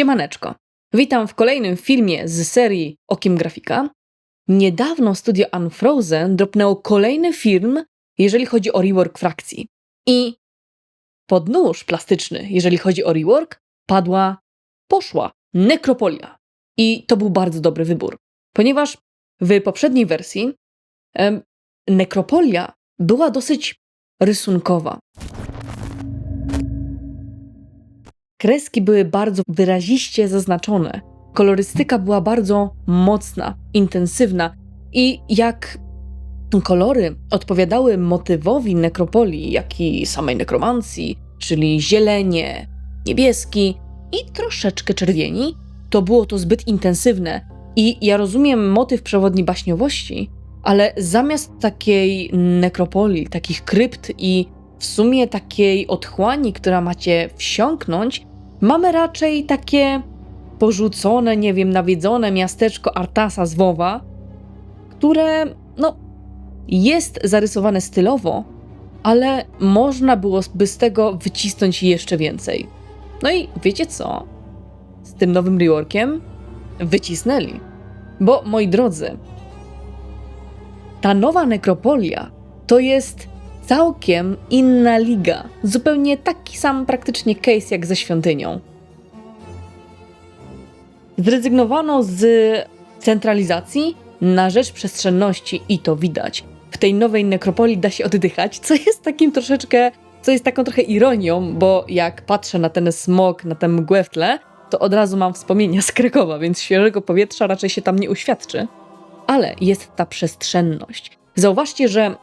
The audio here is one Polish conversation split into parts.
Siemaneczko. Witam w kolejnym filmie z serii Okiem Grafika. Niedawno studio Unfrozen dropnęło kolejny film, jeżeli chodzi o rework frakcji. I pod nóż plastyczny, jeżeli chodzi o rework, poszła Nekropolia. I to był bardzo dobry wybór, ponieważ w poprzedniej wersji Nekropolia była dosyć rysunkowa. Kreski były bardzo wyraziście zaznaczone. Kolorystyka była bardzo mocna, intensywna i jak kolory odpowiadały motywowi nekropolii, jak i samej nekromancji, czyli zielenie, niebieski i troszeczkę czerwieni, to było to zbyt intensywne. I ja rozumiem motyw przewodni baśniowości, ale zamiast takiej nekropolii, takich krypt i w sumie takiej otchłani, która macie wsiąknąć, mamy raczej takie porzucone, nawiedzone miasteczko Arthasa z WoWa, które, jest zarysowane stylowo, ale można byłoby z tego wycisnąć jeszcze więcej. No i wiecie co? Z tym nowym reworkiem wycisnęli. Bo, moi drodzy, ta nowa Nekropolia to jest całkiem inna liga. Zupełnie taki sam praktycznie case jak ze Świątynią. Zrezygnowano z centralizacji na rzecz przestrzenności i to widać. W tej nowej Nekropolii da się oddychać, co jest taką trochę ironią, bo jak patrzę na ten smog, na tę mgłę w tle, to od razu mam wspomnienia z Krakowa, więc świeżego powietrza raczej się tam nie uświadczy. Ale jest ta przestrzenność. Zauważcie, że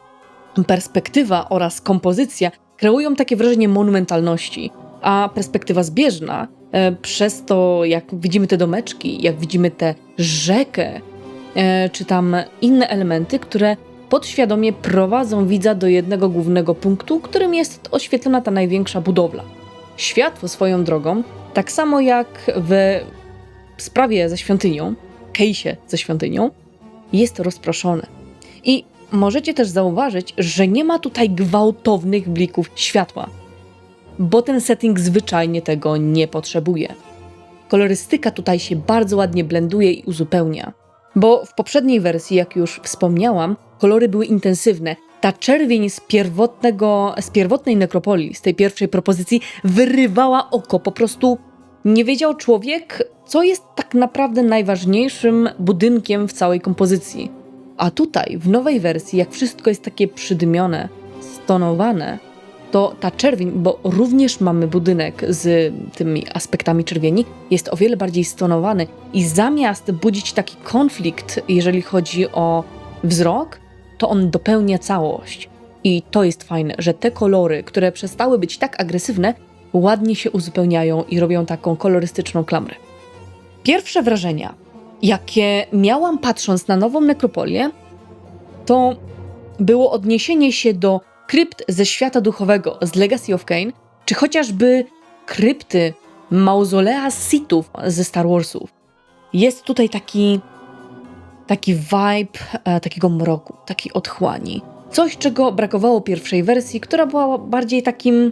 perspektywa oraz kompozycja kreują takie wrażenie monumentalności, a perspektywa zbieżna, przez to jak widzimy te domeczki, jak widzimy tę rzekę, czy tam inne elementy, które podświadomie prowadzą widza do jednego głównego punktu, którym jest oświetlona ta największa budowla. Światło swoją drogą, tak samo jak w sprawie ze Świątynią, case'ie ze Świątynią, jest rozproszone. I możecie też zauważyć, że nie ma tutaj gwałtownych blików światła, bo ten setting zwyczajnie tego nie potrzebuje. Kolorystyka tutaj się bardzo ładnie blenduje i uzupełnia, bo w poprzedniej wersji, jak już wspomniałam, kolory były intensywne. Ta czerwień z pierwotnej Nekropolii, z tej pierwszej propozycji, wyrywała oko. Po prostu nie wiedział człowiek, co jest tak naprawdę najważniejszym budynkiem w całej kompozycji. A tutaj, w nowej wersji, jak wszystko jest takie przydymione, stonowane, to ta czerwień, bo również mamy budynek z tymi aspektami czerwieni, jest o wiele bardziej stonowany i zamiast budzić taki konflikt, jeżeli chodzi o wzrok, to on dopełnia całość. I to jest fajne, że te kolory, które przestały być tak agresywne, ładnie się uzupełniają i robią taką kolorystyczną klamrę. Pierwsze wrażenia, jakie miałam patrząc na nową Nekropolię, to było odniesienie się do krypt ze świata duchowego z Legacy of Kain, czy chociażby krypty mauzolea Sithów ze Star Warsów. Jest tutaj taki vibe takiego mroku, takiej otchłani. Coś, czego brakowało pierwszej wersji, która była bardziej takim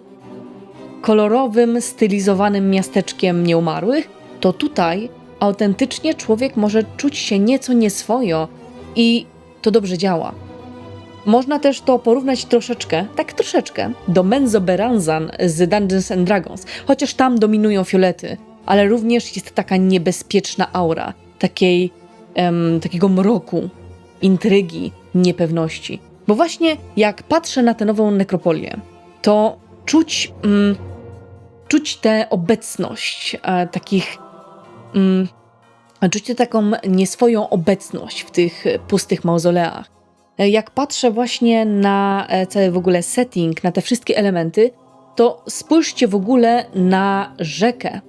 kolorowym, stylizowanym miasteczkiem nieumarłych, to tutaj autentycznie człowiek może czuć się nieco nieswojo i to dobrze działa. Można też to porównać troszeczkę do Menzoberranzan z Dungeons & Dragons, chociaż tam dominują fiolety, ale również jest taka niebezpieczna aura, takiego mroku, intrygi, niepewności. Bo właśnie jak patrzę na tę nową Nekropolię, to czuć tę obecność czuć taką nieswoją obecność w tych pustych mauzoleach. Jak patrzę właśnie na cały w ogóle setting, na te wszystkie elementy, to spójrzcie w ogóle na rzekę,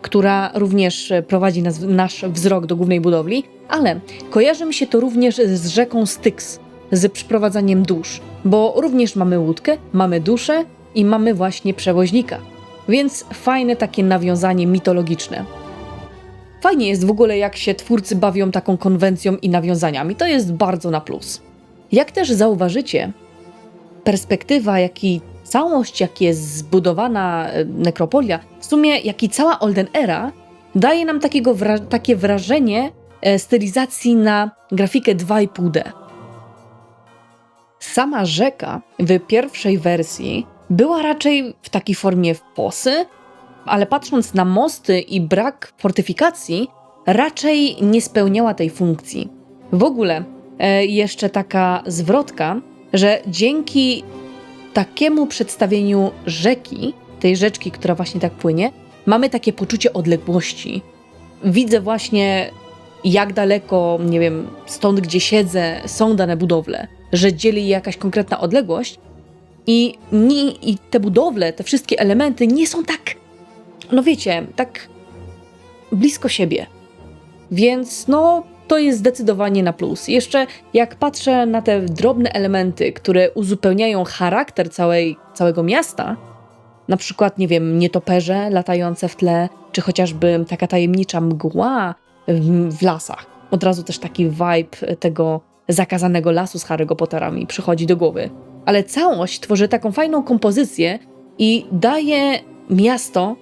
która również prowadzi nasz wzrok do głównej budowli, ale kojarzy mi się to również z rzeką Styx, z przyprowadzaniem dusz, bo również mamy łódkę, mamy duszę i mamy właśnie przewoźnika. Więc fajne takie nawiązanie mitologiczne. Fajnie jest w ogóle, jak się twórcy bawią taką konwencją i nawiązaniami. To jest bardzo na plus. Jak też zauważycie, perspektywa, jak i całość, jak jest zbudowana Nekropolia, w sumie jak i cała Olden Era, daje nam takie wrażenie stylizacji na grafikę 2,5D. Sama rzeka w pierwszej wersji była raczej w takiej formie fosy, ale patrząc na mosty i brak fortyfikacji, raczej nie spełniała tej funkcji. W ogóle jeszcze taka zwrotka, że dzięki takiemu przedstawieniu rzeki, tej rzeczki, która właśnie tak płynie, mamy takie poczucie odległości. Widzę właśnie, jak daleko, nie wiem, stąd gdzie siedzę, są dane budowle, że dzieli je jakaś konkretna odległość i te budowle, te wszystkie elementy nie są tak, no wiecie, tak blisko siebie. Więc no, to jest zdecydowanie na plus. Jeszcze jak patrzę na te drobne elementy, które uzupełniają charakter całego miasta, na przykład, nie wiem, nietoperze latające w tle, czy chociażby taka tajemnicza mgła w lasach. Od razu też taki vibe tego zakazanego lasu z Harry'ego Pottera mi przychodzi do głowy. Ale całość tworzy taką fajną kompozycję i daje miasto,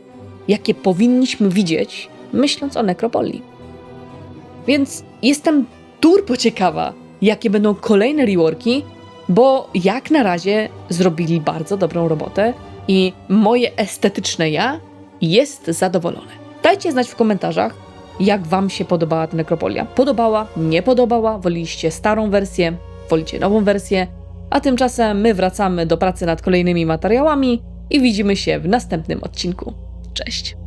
jakie powinniśmy widzieć, myśląc o nekropolii. Więc jestem turbo ciekawa, jakie będą kolejne reworki, bo jak na razie zrobili bardzo dobrą robotę i moje estetyczne ja jest zadowolone. Dajcie znać w komentarzach, jak wam się podobała ta nekropolia. Podobała, nie podobała, woliliście starą wersję, wolicie nową wersję, a tymczasem my wracamy do pracy nad kolejnymi materiałami i widzimy się w następnym odcinku. Cześć!